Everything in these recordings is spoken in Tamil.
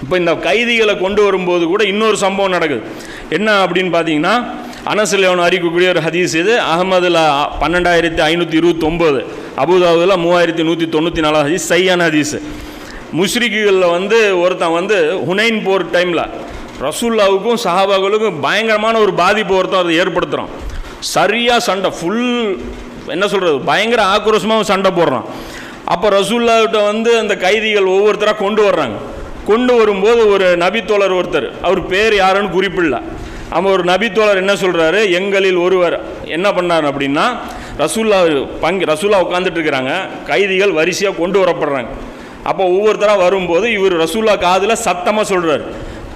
இப்போ இந்த கைதிகளை கொண்டு வரும்போது கூட இன்னொரு சம்பவம் நடக்குது. என்ன அப்படின்னு பார்த்தீங்கன்னா, அனஸ்ல அறிக்கக்கூடிய ஒரு ஹதீஸ் இது. அகமதில் 12529, அபுதாபுதில் 3194 ஹதீஸ், சையான ஹதீஸ். முஷ்ரிக்குகளில் ஒருத்தன் ஹுனைன் போர் டைமில் ரசூல்லாவுக்கும் சஹாபாக்களுக்கும் பயங்கரமான ஒரு பாதிப்பு ஒருத்தன் அதை ஏற்படுத்துகிறான். சரியாக சண்டை, ஃபுல் என்ன சொல்கிறது, பயங்கர ஆக்ரோஷமாக சண்டை போடுறான். அப்போ ரசூல்லாவிட்ட அந்த கைதிகள் ஒவ்வொருத்தராக கொண்டு வர்றாங்க. கொண்டு வரும்போது ஒரு நபித்தோழர் ஒருத்தர், அவர் பேர் யாருன்னு குறிப்பிடல, அவன் ஒரு நபித்தோழர் என்ன சொல்கிறாரு, எங்களில் ஒருவர் என்ன பண்ணார் அப்படின்னா, ரசூல்லா உட்காந்துட்டு இருக்கிறாங்க, கைதிகள் வரிசையாக கொண்டு வரப்படுறாங்க. அப்போ ஒவ்வொருத்தராக வரும்போது இவர் ரசூல்லா காதில் சத்தமாக சொல்கிறார்,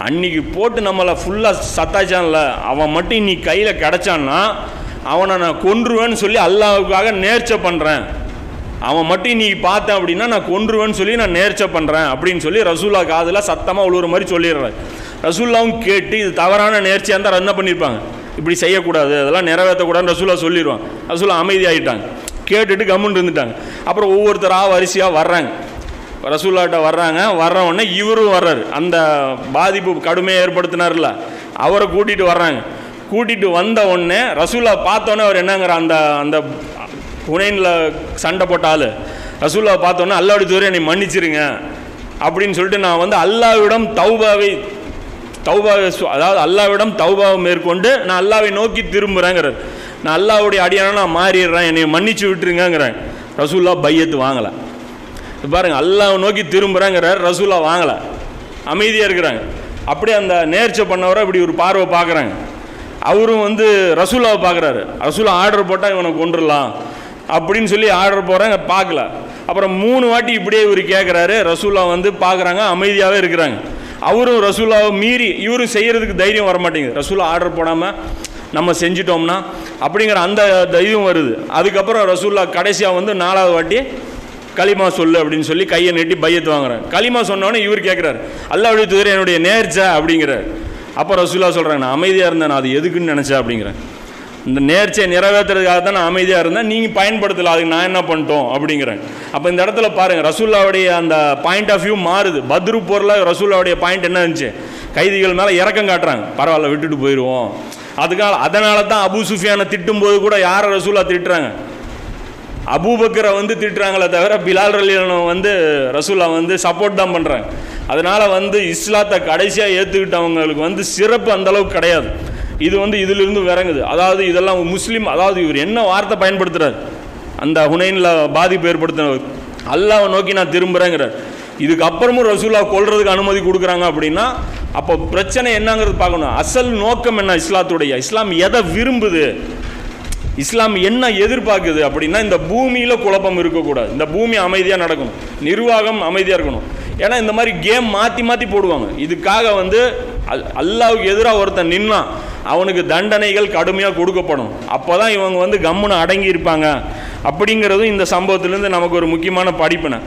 அன்னைக்கு போட்டு நம்மளை ஃபுல்லாக சத்தாச்சான்ல, அவன் மட்டும் இன்னைக்கு கையில் கிடச்சான்னா அவனை நான் கொன்றுவேன்னு சொல்லி அல்லாஹ்வுக்காக நேர்ச்சை பண்ணுறேன், அவன் மட்டும் இன்னைக்கு பார்த்தேன் அப்படின்னா நான் கொன்றுவேன்னு சொல்லி நான் நேர்ச்சை பண்ணுறேன் அப்படின்னு சொல்லி ரசூல்லா காதில் சத்தமாக உழுவுற மாதிரி சொல்லிடுறாரு. ரசூல்லாவும் கேட்டு இது தவறான நேர்ச்சியாக இருந்தால் என்ன பண்ணியிருப்பாங்க, இப்படி செய்யக்கூடாது, அதெல்லாம் நிறைவேற்றக்கூடாதுன்னு ரசூல்லா சொல்லிடுவாங்க. ரசூல்லா அமைதியாகிட்டாங்க, கேட்டுட்டு கம்முன்னு இருந்துட்டாங்க. அப்புறம் ஒவ்வொருத்தராக வரிசையாக வர்றாங்க, ரசூல்லாட்ட வர்றாங்க. வர்றவுடனே இவரும் வர்றாரு, அந்த பாதிப்பு கடுமையாக ஏற்படுத்தினார்ல அவரை கூட்டிகிட்டு வர்றாங்க. கூட்டிகிட்டு வந்த உடனே ரசூல்லா பார்த்தோன்னே அவர் என்னங்கிற அந்த அந்த ஹுனைனில் சண்டை போட்ட ஆள் ரசூல்லா பார்த்தோன்னே, அல்லாஹ்வுடைய தூதரே என்னை மன்னிச்சிருங்க அப்படின்னு சொல்லிட்டு நான் அல்லாஹ்விடம் அதாவது அல்லாஹ்விடம் தௌபாவை மேற்கொண்டு நான் அல்லாஹ்வை நோக்கி திரும்புகிறேங்கிறார். நான் அல்லாஹ்வுடைய அடியானா நான் மாறிடுறேன், என்னை மன்னிச்சு விட்டுருங்கிறேன். ரசூல்லா பையத்து வாங்கலை. பாருங்கள், அல்லாஹ்வை நோக்கி திரும்புகிறேங்கிறார், ரசூல்லா வாங்கலை, அமைதியாக இருக்கிறாங்க. அப்படியே அந்த நேர்ச்சை பண்ணவரை இப்படி ஒரு பார்வை பார்க்குறாங்க. அவரும் ரசூல்லாவை பார்க்குறாரு. ரசூல்லா ஆர்டர் போட்டால் இவனை கொண்டுடலாம் அப்படின்னு சொல்லி ஆர்டர் போகிறாங்க, பார்க்கல. அப்புறம் 3 வாட்டி இப்படியே இவர் கேட்குறாரு, ரசூல்லா பார்க்குறாங்க, அமைதியாகவே இருக்கிறாங்க. அவரும் ரசூல்லாவை மீறி இவரும் செய்கிறதுக்கு தைரியம் வர மாட்டேங்குது. ரசூல்லா ஆர்டர் போடாமல் நம்ம செஞ்சிட்டோம்னா அப்படிங்கிற அந்த தைரியம் வருது. அதுக்கப்புறம் ரசூல்லா கடைசியாக 4வது வாட்டி களிமா சொல்லு அப்படின்னு சொல்லி கையை நீட்டி பையத்து வாங்குறாங்க. களிமா சொன்னோன்னே இவர் கேட்குறாரு, அல்லாஹ்வுடைய தூதரே என்னுடைய நேர்ச்சை அப்படிங்கிறார். அப்போ ரசூல்லா சொல்கிறாங்க, நான் அமைதியாக இருந்தேன், நான் அது எதுக்குன்னு நினச்சேன் அப்படிங்கிறேன். இந்த நேர்ச்சியை நிறைவேற்றுறதுக்காக தான் நான் அமைதியாக இருந்தேன், நீங்கள் பயன்படுத்தலை, அதுக்கு நான் என்ன பண்ணிட்டோம் அப்படிங்கிறேன். அப்போ இந்த இடத்துல பாருங்கள், ரசூல்லாவுடைய அந்த பாயிண்ட் ஆஃப் வியூ மாறுது. பத்ரு போரில் ரசூல்லாவுடைய பாயிண்ட் என்ன இருந்துச்சு, கைதிகள் மேலே இறக்கம் காட்டுறாங்க, பரவாயில்ல விட்டுட்டு போயிடுவோம். அதனால தான் அபூ சுஃபியானை திட்டும்போது கூட யாரை ரசூல்லா திட்டுறாங்க, அபூபக்கரை திட்டுறாங்களே தவிர பிலால் ரலியல்லாஹு ரசூல்லா சப்போர்ட் தான் பண்ணுறாங்க. அதனால் இஸ்லாத்தை கடைசியாக ஏற்றுக்கிட்டவங்களுக்கு சிறப்பு அந்தளவுக்கு கிடையாது. இது இதிலிருந்து விறங்குது. அதாவது இதெல்லாம் முஸ்லீம், அதாவது இவர் என்ன வார்த்தை பயன்படுத்துகிறார், அந்த ஹுனைனில் பாதிப்பு ஏற்படுத்தினவர், அல்லாஹ்வை நோக்கி நான் திரும்புகிறேங்கிறார். இதுக்கப்புறமும் ரசூல்லா கொல்றதுக்கு அனுமதி கொடுக்குறாங்க அப்படின்னா அப்போ பிரச்சனை என்னங்கிறது பார்க்கணும். அசல் நோக்கம் என்ன இஸ்லாத்துடைய, இஸ்லாம் எதை விரும்புது, இஸ்லாம் என்ன எதிர்பார்க்குது அப்படின்னா, இந்த பூமியில் குழப்பம் இருக்கக்கூடாது, இந்த பூமி அமைதியாக நடக்கணும், நிர்வாகம் அமைதியாக இருக்கணும். ஏன்னா இந்த மாதிரி கேம் மாற்றி மாற்றி போடுவாங்க. இதுக்காக அல்லாஹ்வுக்கு எதிராக ஒருத்தன் நின்னா அவனுக்கு தண்டனைகள் கடுமையாக கொடுக்கப்படும். அப்போ தான் இவங்க கம்முன்னு அடங்கி இருப்பாங்க அப்படிங்கிறதும் இந்த சம்பவத்திலேருந்து நமக்கு ஒரு முக்கியமான படிப்பினை.